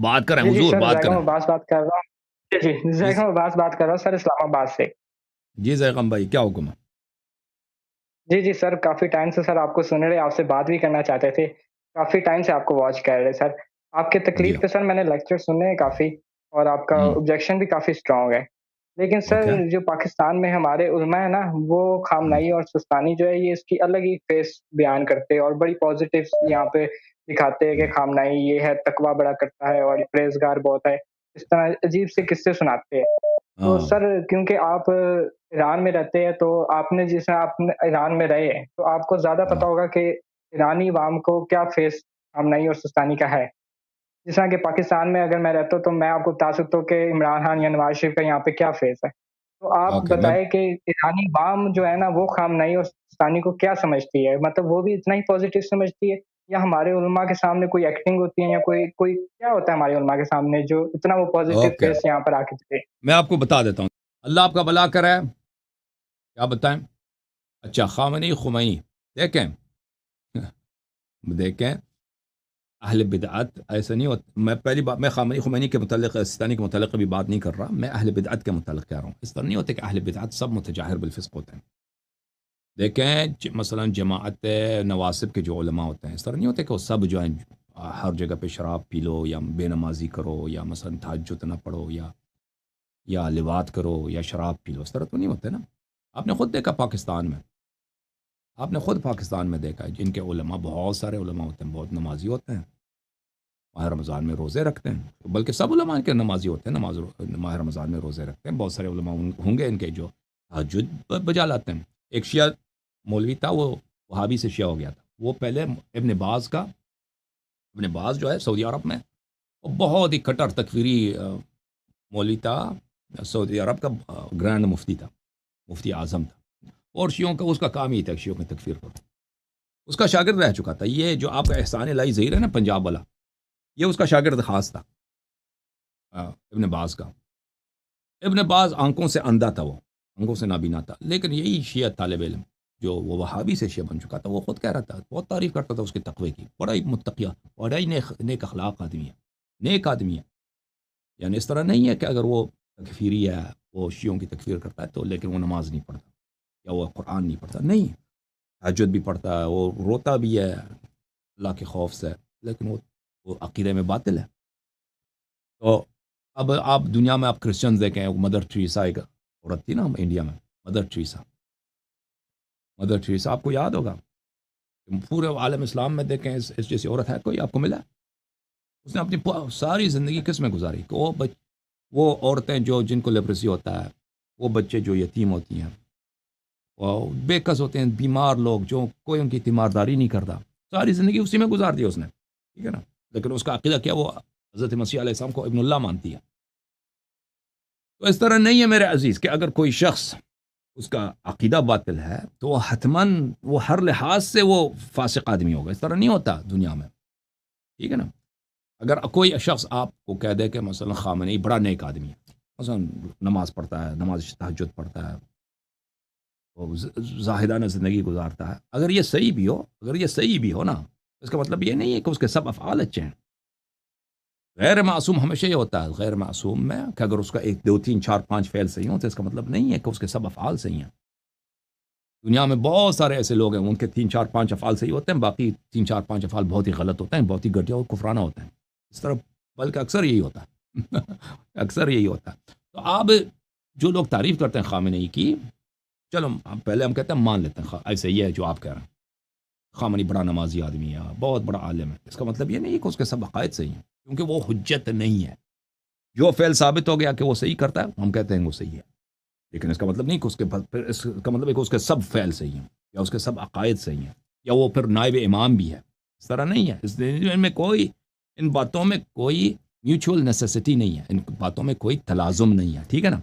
بات کریں جی حضور، سر، بات کریں. زیغم عباس بات کر رہا ہوں. جی جی زیغم عباس بات کر رہا ہوں سر، اسلام آباد سے. جی زیغم بھائی، کیا حکم ہے؟ جی سر، کافی ٹائم سے سر آپ کو سن رہے، آپ سے بات بھی کرنا چاہتے تھے. کافی ٹائم سے آپ کو واچ کر رہے سر. آپ کے جی. تکلیف پہ سر میں نے لیکچر سنے ہیں کافی، اور آپ کا ہوں. آبجیکشن بھی کافی اسٹرانگ ہے. لیکن سر اوکے. جو پاکستان میں ہمارے علماء ہیں نا، وہ خامنائی اور سستانی جو ہے یہ اس کی الگ ہی فیس بیان کرتے ہیں، اور بڑی پازیٹیو یہاں پہ دکھاتے ہیں کہ خامنائی یہ ہے، تقوی بڑا کرتا ہے اور پرہیزگار بہت ہے. اس طرح عجیب سے قصے سناتے ہیں. تو ہاں. سر کیونکہ آپ ایران میں رہتے ہیں، تو آپ نے جیسے آپ نے ایران میں رہے ہیں تو آپ کو زیادہ ہاں. پتا ہوگا کہ ایرانی عوام کو کیا فیس خامنائی اور سستانی کا ہے. جس طرح کہ پاکستان میں اگر میں رہتا ہوں تو میں آپ کو بتا سکتا ہوں کہ عمران خان یا نواز شریف کا یہاں پہ کیا فیس ہے. تو آپ اوکے. بتائیں کہ ایرانی عوام جو ہے نا، وہ خامنائی اور سستانی کو کیا سمجھتی ہے؟ مطلب وہ بھی اتنا ہی پازیٹیو سمجھتی ہے، یا ہمارے علماء کے سامنے کوئی ایکٹنگ ہوتی ہے، یا کوئی کیا ہوتا ہے ہمارے علماء کے سامنے جو اتنا وہ پازیٹیو اوکے، فیس یہاں پر آ کے دے؟ میں آپ کو بتا دیتا ہوں. اللہ آپ کا بھلا کرے. کیا بتائیں؟ اچھا، خامنئی خمینی دیکھیں. دیکھیں، اہل بدعت ایسا نہیں ہوتا. میں پہلی بات، میں خامنئی خمینی کے متعلق، سستانی کے متعلق ابھی بات نہیں کر رہا، میں اہل بدعت کے متعلق کہہ رہا ہوں. اس طرح نہیں ہوتے کہ اہل بدعت سب متجاہر بالفسق ہوتے ہیں. دیکھیں مثلا جماعت نواسب کے جو علماء ہوتے ہیں، اس طرح نہیں ہوتے کہ وہ سب جو ہیں ہر جگہ پہ شراب پی لو، یا بے نمازی کرو، یا مثلا تہجد نہ پڑھو، یا لواط کرو، یا شراب پی لو. اس طرح تو نہیں ہوتے نا. آپ نے خود دیکھا پاکستان میں، آپ نے خود پاکستان میں دیکھا ہے جن کے علماء، بہت سارے علماء ہوتے ہیں، بہت نمازی ہوتے ہیں، ماہ رمضان میں روزے رکھتے ہیں. بلکہ سب علماء کے نمازی ہوتے ہیں، ماہ رمضان میں روزے رکھتے ہیں. بہت سارے علماء ہوں گے ان کے جو تہجد بجا لاتے ہیں. ایک شیعہ مولوی تھا، وہ وہابی سے شیعہ ہو گیا تھا. وہ پہلے ابن باز جو ہے سعودی عرب میں، وہ بہت ہی کٹر تکفیری مولوی تھا. سعودی عرب کا گرینڈ مفتی تھا، مفتی اعظم تھا. اور شیعوں کا اس کا کام ہی تھا شیعوں میں تکفیر کرو. اس کا شاگرد رہ چکا تھا. یہ جو آپ کا احسان الہی ظہیر ہے نا پنجاب والا، یہ اس کا شاگرد خاص تھا، ابن باز کا. ابن باز آنکھوں سے اندھا تھا، وہ آنکھوں سے نابینا تھا. لیکن یہی شیعہ طالب علم جو وہ وہابی سے شیعہ بن چکا تھا، وہ خود کہہ رہا تھا، بہت تعریف کرتا تھا اس کے تقوی کی. بڑا ہی متقیہ، بڑا ہی نیک اخلاق آدمی ہے، نیک آدمی ہے. یعنی اس طرح نہیں ہے کہ اگر وہ تکفیری ہے، وہ شیعوں کی تکفیر کرتا ہے تو لیکن وہ نماز نہیں پڑھتا، یا وہ قرآن نہیں پڑھتا. نہیں، تہجد بھی پڑھتا ہے، وہ روتا بھی ہے اللہ کے خوف سے، لیکن وہ عقیدے میں باطل ہے. تو اب آپ دنیا میں آپ کرسچنز دیکھیں، مدر ٹریسا ایک عورت تھی نا انڈیا میں، مدر ٹریسا آپ کو یاد ہوگا. پورے عالم اسلام میں دیکھیں اس جیسی عورت ہے کوئی آپ کو ملا؟ اس نے اپنی ساری زندگی کس میں گزاری کہ وہ عورتیں جن کو لیپریسی ہوتا ہے، وہ بچے جو یتیم ہوتی ہیں، وہ بے کس ہوتے ہیں، بیمار لوگ جو کوئی ان کی تیمارداری نہیں کرتا، ساری زندگی اسی میں گزار دی اس نے. ٹھیک ہے نا. لیکن اس کا عقیدہ کیا؟ وہ حضرت مسیح علیہ السلام کو ابن اللہ مانتی ہے. تو اس طرح نہیں ہے میرے عزیز کہ اگر کوئی شخص اس کا عقیدہ باطل ہے تو وہ حتماً وہ ہر لحاظ سے وہ فاسق آدمی ہوگا. اس طرح نہیں ہوتا دنیا میں. ٹھیک ہے نا. اگر کوئی شخص آپ کو کہہ دے کہ مثلا خامنئی بڑا نیک آدمی ہے، مثلا نماز پڑھتا ہے، نماز تہجد پڑھتا ہے، وہ زاہدانہ زندگی گزارتا ہے، اگر یہ صحیح بھی ہو نا، اس کا مطلب یہ نہیں ہے کہ اس کے سب افعال اچھے ہیں. غیر معصوم ہمیشہ یہ ہوتا ہے، غیر معصوم میں کہ اگر اس کا 1 2 3 4 5 فعل صحیح ہوں تو اس کا مطلب نہیں ہے کہ اس کے سب افعال صحیح ہیں. دنیا میں بہت سارے ایسے لوگ ہیں ان کے 3 4 5 افعال صحیح ہوتے ہیں، باقی 3 4 5 افعال بہت ہی غلط ہوتے ہیں، بہت ہی گھٹیا اور کفرانہ ہوتے ہیں. اس طرح بلکہ اکثر یہی ہوتا ہے. اکثر یہی ہوتا ہے. تو آپ جو لوگ تعریف کرتے ہیں خامنئی کی، چلو پہلے ہم کہتے ہیں مان لیتے ہیں ایسے ہی ہے جو آپ کہہ رہے ہیں، خامنئی بڑا نمازی آدمی ہے، بہت بڑا عالم ہے. اس کا مطلب یہ نہیں کہ اس کے سب عقائد صحیح ہیں، کیونکہ وہ حجت نہیں ہے. جو فعل ثابت ہو گیا کہ وہ صحیح کرتا ہے، ہم کہتے ہیں وہ صحیح ہے. لیکن اس کا مطلب نہیں کہ اس کا مطلب ہے کہ اس کے سب فعل صحیح ہیں، یا اس کے سب عقائد صحیح ہیں، یا وہ پھر نائب امام بھی ہے. اس طرح نہیں ہے. ان باتوں میں کوئی میوچول نیسیسٹی نہیں ہے، ان باتوں میں کوئی تلازم نہیں ہے. ٹھیک ہے نا.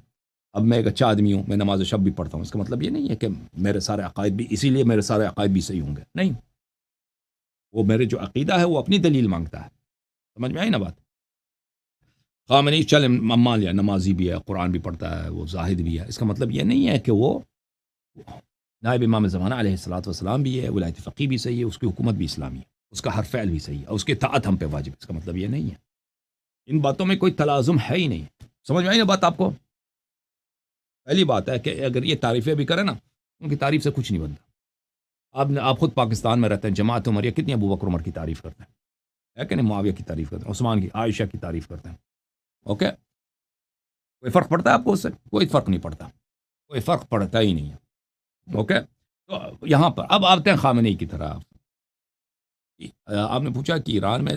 اب میں ایک اچھا آدمی ہوں، میں نماز شب بھی پڑھتا ہوں، اس کا مطلب یہ نہیں ہے کہ میرے سارے عقائد بھی اسی لیے میرے سارے عقائد بھی صحیح ہوں گے. نہیں، وہ میرے جو عقیدہ ہے وہ اپنی دلیل مانگتا ہے. سمجھ میں آئی نا بات؟ خامنئی چل مان لیا نمازی بھی ہے، قرآن بھی پڑھتا ہے، وہ زاہد بھی ہے، اس کا مطلب یہ نہیں ہے کہ وہ نائب امام زمانہ علیہ الصلوۃ والسلام بھی ہے، ولایت فقی بھی صحیح ہے، اس کی حکومت بھی اسلامی ہے، اس کا ہر فعل بھی صحیح ہے، اس کی اطاعت ہم پہ واجب ہے. اس کا مطلب یہ نہیں ہے. ان باتوں میں کوئی تلازم ہے ہی نہیں. سمجھ میں آئی نا بات آپ کو؟ پہلی بات ہے کہ اگر یہ تعریفیں بھی کریں نا، ان کی تعریف سے کچھ نہیں بنتا. آپ خود پاکستان میں رہتے ہیں، جماعت عمریہ کتنی ابو بکر عمر کی تعریف کرتے ہیں، ہے کہ نہیں؟ معاویہ کی تعریف کرتے ہیں، عثمان کی، عائشہ کی تعریف کرتے ہیں. اوکے، کوئی فرق پڑتا ہے آپ کو اس سے؟ کوئی فرق نہیں پڑتا، کوئی فرق پڑتا ہی نہیں ہے. اوکے، تو یہاں پر اب آتے ہیں خامنئی کی طرح. آپ نے پوچھا کہ ایران میں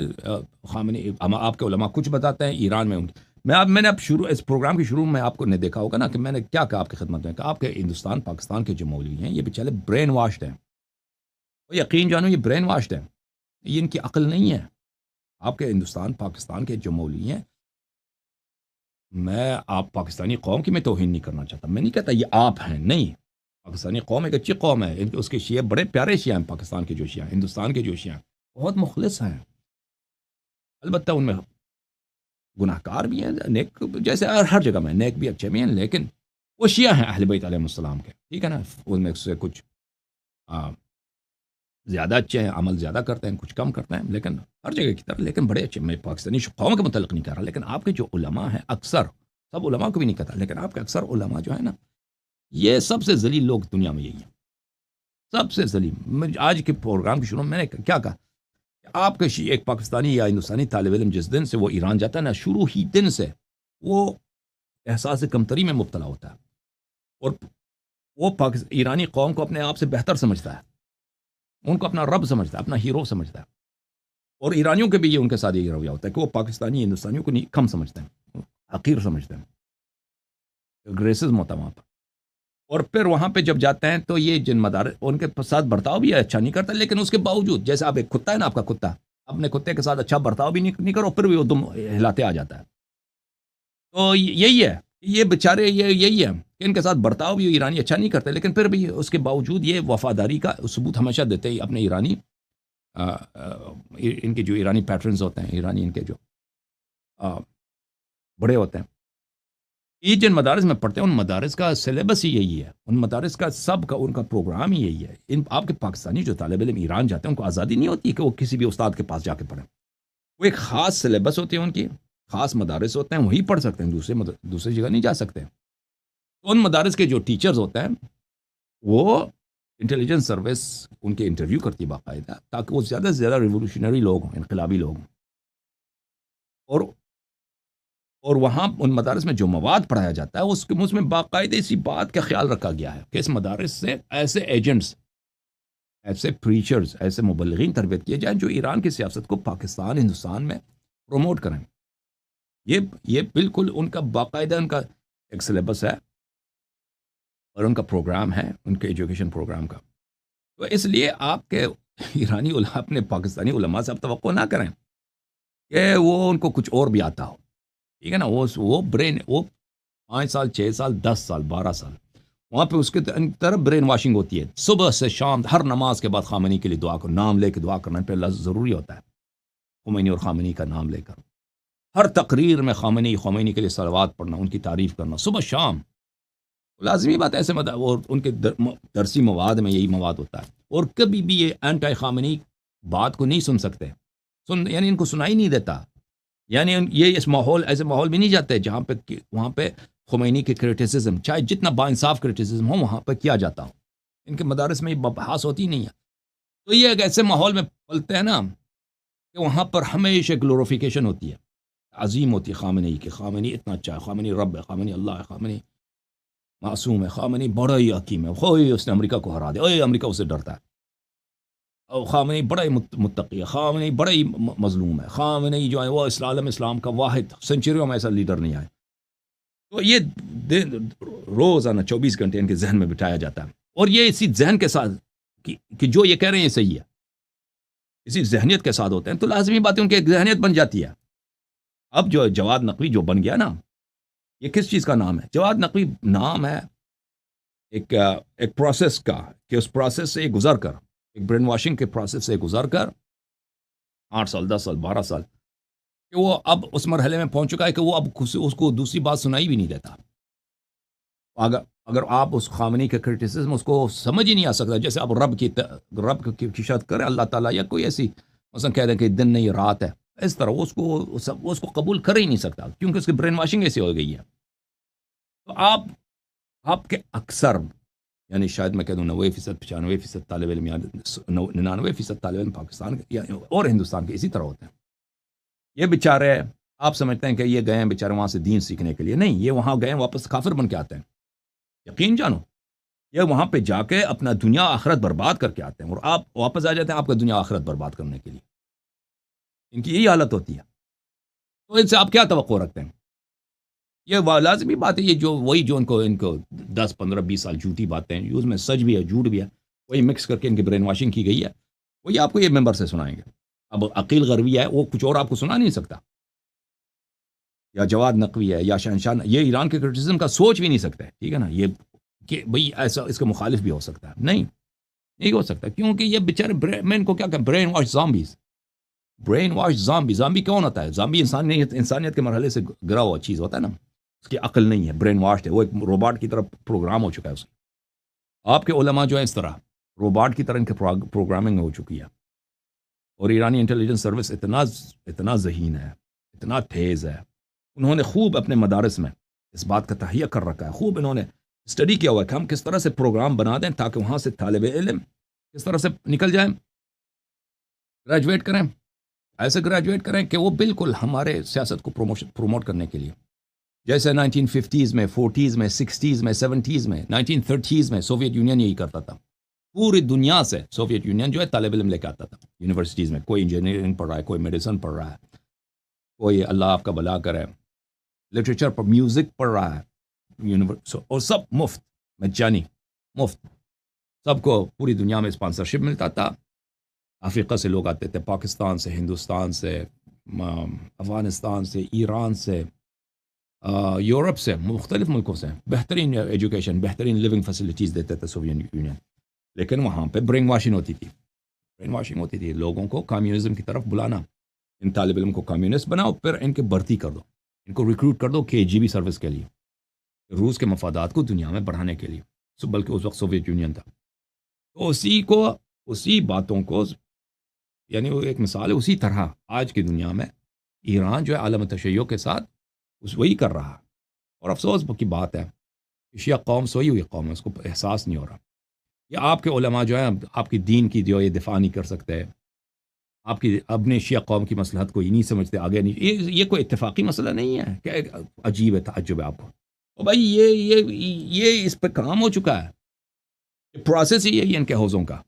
خامنئی، آپ کے علماء کچھ بتاتے ہیں ایران میں میں نے اب شروع اس پروگرام کے شروع میں آپ کو نے دیکھا ہوگا نا کہ میں نے کیا کہا آپ کی خدمت میں کہ آپ کے ہندوستان پاکستان کے جو مولوی ہیں یہ بیچارے برین واشڈ ہیں. یقین جانو یہ برین واشڈ ہیں، یہ ان کی عقل نہیں ہے. آپ کے ہندوستان پاکستان کے جو مولوی ہیں، میں آپ پاکستانی قوم کی میں توہین نہیں کرنا چاہتا، میں نہیں کہتا یہ آپ ہیں، نہیں. پاکستانی قوم ایک اچھی قوم ہے، اس کے شیعہ بڑے پیارے شیعہ ہیں. پاکستان کے جو شیعہ ہیں، ہندوستان کے جو شیعہ ہیں بہت مخلص ہیں. البتہ ان میں گناہ کار بھی ہیں، نیک جیسے ہر جگہ میں نیک بھی اچھے بھی ہیں، لیکن وہ شیعہ ہیں اہل بیت علیہ السلام کے، ٹھیک ہے نا. ان میں سے کچھ زیادہ اچھے ہیں، عمل زیادہ کرتے ہیں، کچھ کم کرتے ہیں، لیکن ہر جگہ کی طرح لیکن بڑے اچھے. میں پاکستانی قوم کے متعلق نہیں کر رہا، لیکن آپ کے جو علماء ہیں اکثر، سب علماء کو بھی نہیں کہتا، لیکن آپ کے اکثر علماء جو ہیں نا، یہ سب سے ذلیل لوگ دنیا میں یہی ہیں، سب سے ذلیل. آج کے پروگرام کے شروع میں نے کیا کہا کہ آپ کے ایک پاکستانی یا ہندوستانی طالب علم جس دن سے وہ ایران جاتا ہے نا، شروع ہی دن سے وہ احساس کمتری میں مبتلا ہوتا ہے، اور وہ ایرانی قوم کو اپنے آپ سے بہتر سمجھتا ہے، ان کو اپنا رب سمجھتا ہے، اپنا ہیرو سمجھتا ہے. اور ایرانیوں کے بھی یہ ان کے ساتھ یہ رویہ ہوتا ہے کہ وہ پاکستانی ہندوستانیوں کو کم سمجھتے ہیں، حقیر سمجھتے ہیں. ریسزم ہوتا ہے وہاں پر. اور پھر وہاں پہ جب جاتے ہیں تو یہ جن مدارس ان کے ساتھ برتاؤ بھی اچھا نہیں کرتا، لیکن اس کے باوجود جیسے آپ ایک کتا ہے نا، آپ کا کتا اپنے کتے کے ساتھ اچھا برتاؤ بھی نہیں کرو، پھر بھی وہ دم ہلاتے آ جاتا ہے. تو یہی ہے، یہ بیچارے یہی ہے کہ ان کے ساتھ برتاؤ بھی ایرانی اچھا نہیں کرتے، لیکن پھر بھی اس کے باوجود یہ وفاداری کا ثبوت ہمیشہ دیتے ہی اپنے ایرانی ان کے جو ایرانی پیٹرنز ہوتے ہیں، ایرانی ان کے جو بڑے ہوتے ہیں، یہ جن مدارس میں پڑھتے ہیں ان مدارس کا سلیبس ہی یہی ہے، ان مدارس کا سب کا ان کا پروگرام ہی یہی ہے. آپ کے پاکستانی جو طالب علم ایران جاتے ہیں ان کو آزادی نہیں ہوتی کہ وہ کسی بھی استاد کے پاس جا کے پڑھیں. وہ ایک خاص سلیبس ہوتی ہے، ان کی خاص مدارس ہوتے ہیں، وہی پڑھ سکتے ہیں، دوسری جگہ نہیں جا سکتے. تو ان مدارس کے جو ٹیچرز ہوتے ہیں وہ انٹیلیجنس سروس ان کے انٹرویو کرتی ہے باقاعدہ، تاکہ وہ زیادہ سے زیادہ ریولوشنری لوگ ہوں، انقلابی لوگ ہوں. اور وہاں ان مدارس میں جو مواد پڑھایا جاتا ہے اس میں باقاعدہ اسی بات کا خیال رکھا گیا ہے کہ اس مدارس سے ایسے ایجنٹس، ایسے پریچرز، ایسے مبلغین تربیت کیے جائیں جو ایران کی سیاست کو پاکستان، ہندوستان میں پروموٹ کریں. یہ بالکل ان کا باقاعدہ ان کا ایک سلیبس ہے اور ان کا پروگرام ہے، ان کے ایجوکیشن پروگرام کا. تو اس لیے آپ کے ایرانی اپنے پاکستانی علماء سے اب توقع نہ کریں کہ وہ ان کو کچھ اور بھی آتا ہو، ٹھیک ہے نا. وہ برین، وہ 5 سال 6 سال 10 سال 12 سال وہاں پہ اس کے طرف برین واشنگ ہوتی ہے. صبح سے شام ہر نماز کے بعد خامنئی کے لیے دعا کرو، نام لے کے دعا کرنا پہ اللہ ضروری ہوتا ہے، خمینی اور خامنئی کا نام لے کر. ہر تقریر میں خمینی کے لیے صلوات پڑھنا، ان کی تعریف کرنا صبح شام، لازمی بات. ایسے اور ان کے درسی مواد میں یہی مواد ہوتا ہے. اور کبھی بھی یہ اینٹی خامنئی بات کو نہیں سن سکتے، یعنی ان کو سنائی نہیں دیتا. یعنی یہ اس ماحول، ایسے ماحول بھی نہیں جاتے جہاں پہ وہاں پہ خمینی کے کرٹیسزم، چاہے جتنا با انصاف کرٹیسزم ہو، وہاں پہ کیا جاتا ہو. ان کے مدارس میں یہ بحث ہوتی نہیں ہے. تو یہ ایک ایسے ماحول میں پلتے ہیں نا کہ وہاں پر ہمیشہ گلوریفیکیشن ہوتی ہے، عظیم ہوتی ہے خامنئی کی. خامنئی اتنا اچھا ہے، خامنئی رب ہے، خامنئی اللہ ہے، خامنئی معصوم ہے، خامنئی بڑا ہی حکیم ہے، خوئی اس نے امریکہ کو ہرا دیا، اوے امریکہ اسے ڈرتا ہے، اور خامنئی بڑا ہی متقی ہے، خامنئی بڑا ہی مظلوم ہے، خامنئی جو ہے وہ عالم اسلام کا واحد، سنچریوں میں ایسا لیڈر نہیں آئے. تو یہ روزانہ 24 گھنٹے ان کے ذہن میں بٹھایا جاتا ہے. اور یہ اسی ذہن کے ساتھ کہ جو یہ کہہ رہے ہیں یہ صحیح ہے، اسی ذہنیت کے ساتھ ہوتے ہیں، تو لازمی بات ہے ان کی ایک ذہنیت بن جاتی ہے. اب جو جواد نقوی جو بن گیا نا، یہ کس چیز کا نام ہے؟ جواد نقوی نام ہے ایک پروسیس کا، کہ اس پروسیس سے گزر کر، ایک برین واشنگ کے پروسیس سے گزر کر 8 سال 10 سال 12 سال کہ وہ اب اس مرحلے میں پہنچ چکا ہے کہ وہ اب اس کو دوسری بات سنائی بھی نہیں دیتا. اگر آپ اس خامنئی کے کرٹیسزم اس کو سمجھ ہی نہیں آ سکتا، جیسے آپ رب کی شرط کریں اللہ تعالیٰ، یا کوئی ایسی مثلا کہہ دیں کہ دن نہیں رات ہے، اس طرح وہ اس کو قبول کر ہی نہیں سکتا، کیونکہ اس کی برین واشنگ ایسی ہو گئی ہے. تو آپ کے اکثر، یعنی شاید میں کہہ دوں 90%، 95% طالب علم یا 99% طالب علم پاکستان اور ہندوستان کے اسی طرح ہوتے ہیں. یہ بیچارے آپ سمجھتے ہیں کہ یہ گئے ہیں بیچارے وہاں سے دین سیکھنے کے لیے، نہیں، یہ وہاں گئے ہیں واپس کافر بن کے آتے ہیں. یقین جانو، یہ وہاں پہ جا کے اپنا دنیا آخرت برباد کر کے آتے ہیں، اور آپ واپس آ جاتے ہیں آپ کا دنیا آخرت برباد کرنے کے لیے. ان کی یہی حالت ہوتی ہے. تو ان سے آپ کیا توقع رکھتے ہیں؟ یہ لازمی بات ہے، یہ جو ان کو 10 15 20 سال جھوٹی باتیں ہیں، اس میں سچ بھی ہے جھوٹ بھی ہے، وہی مکس کر کے ان کی برین واشنگ کی گئی ہے، وہی آپ کو یہ ممبر سے سنائیں گے. اب عقیل غروی ہے، وہ کچھ اور آپ کو سنا نہیں سکتا، یا جواد نقوی ہے، یا شہنشاہ، یہ ایران کے کرٹیسزم کا سوچ بھی نہیں سکتے. ٹھیک ہے نا، یہ کہ بھئی ایسا اس کے مخالف بھی ہو سکتا ہے، نہیں ہو سکتا، کیونکہ یہ بیچارے میں ان کو کیا کہتے ہیں، brainwash zombies. Brainwash zombie کون ہوتا ہے؟ زامبی انسانیت کے مرحلے سے گرا ہوا چیز ہوتا ہے نا، اس کی عقل نہیں ہے، برین واش ہے، وہ ایک روباٹ کی طرف پروگرام ہو چکا ہے اس کی. آپ کے علماء جو ہیں اس طرح روباٹ کی طرح ان کے پروگرامنگ ہو چکی ہے. اور ایرانی انٹیلیجنس سروس اتنا ذہین ہے، اتنا تیز ہے، انہوں نے خوب اپنے مدارس میں اس بات کا تہیہ کر رکھا ہے، خوب انہوں نے اسٹڈی کیا ہوا ہے کہ ہم کس طرح سے پروگرام بنا دیں تاکہ وہاں سے طالب علم کس طرح سے نکل جائیں، گریجویٹ کریں، ایسے گریجویٹ کریں کہ وہ بالکل ہمارے سیاست کو پروموٹ کرنے کے لیے، جیسے 1950s میں، 40s میں، 60s میں، 70s میں، 1930s میں سوویت یونین یہی کرتا تھا. پوری دنیا سے سوویت یونین جو ہے طالب علم لے کے آتا تھا یونیورسٹیز میں، کوئی انجینئرنگ پڑھ رہا ہے، کوئی میڈیسن پڑھ رہا ہے، کوئی اللہ آپ کا بھلا کرے لٹریچر پر میوزک پڑھ رہا ہے، اور سب مفت، مجانی، مفت، سب کو پوری دنیا میں اسپانسرشپ ملتا تھا. افریقہ سے لوگ آتے تھے، پاکستان سے، ہندوستان سے، افغانستان سے، ایران سے، یورپ سے، مختلف ملکوں سے. بہترین ایجوکیشن، بہترین لیونگ فیسلٹیز دیتے تھے سوویت یونین. لیکن وہاں پہ برین واشنگ ہوتی تھی، لوگوں کو کمیونزم کی طرف بلانا، ان طالب علم کو کمیونسٹ بناؤ، پھر ان کی بھرتی کر دو، ان کو ریکروٹ کر دو KGB سروس کے لیے، روس کے مفادات کو دنیا میں بڑھانے کے لیے، بلکہ اس وقت سوویت یونین تھا. تو اسی باتوں کو، یعنی وہ ایک مثال ہے، اسی طرح آج کی دنیا میں ایران جو ہے عالم تشیع کے ساتھ وہی کر رہا. اور افسوس کی بات ہے، شیعہ قوم سوئی ہوئی قوم ہے، اس کو احساس نہیں ہو رہا. یا آپ کے علماء جو ہیں آپ کی دین کی جو یہ دفاع نہیں کر سکتے، آپ کی اپنے شیعہ قوم کی مصلحت کو یہ نہیں سمجھتے، آگے نہیں، یہ کوئی اتفاقی مسئلہ نہیں ہے کہ عجیب ہے، تعجب ہے آپ کو. اور بھائی یہ اس پہ کام ہو چکا ہے، پروسیس ہی یہی ہے ان کے حوضوں کا.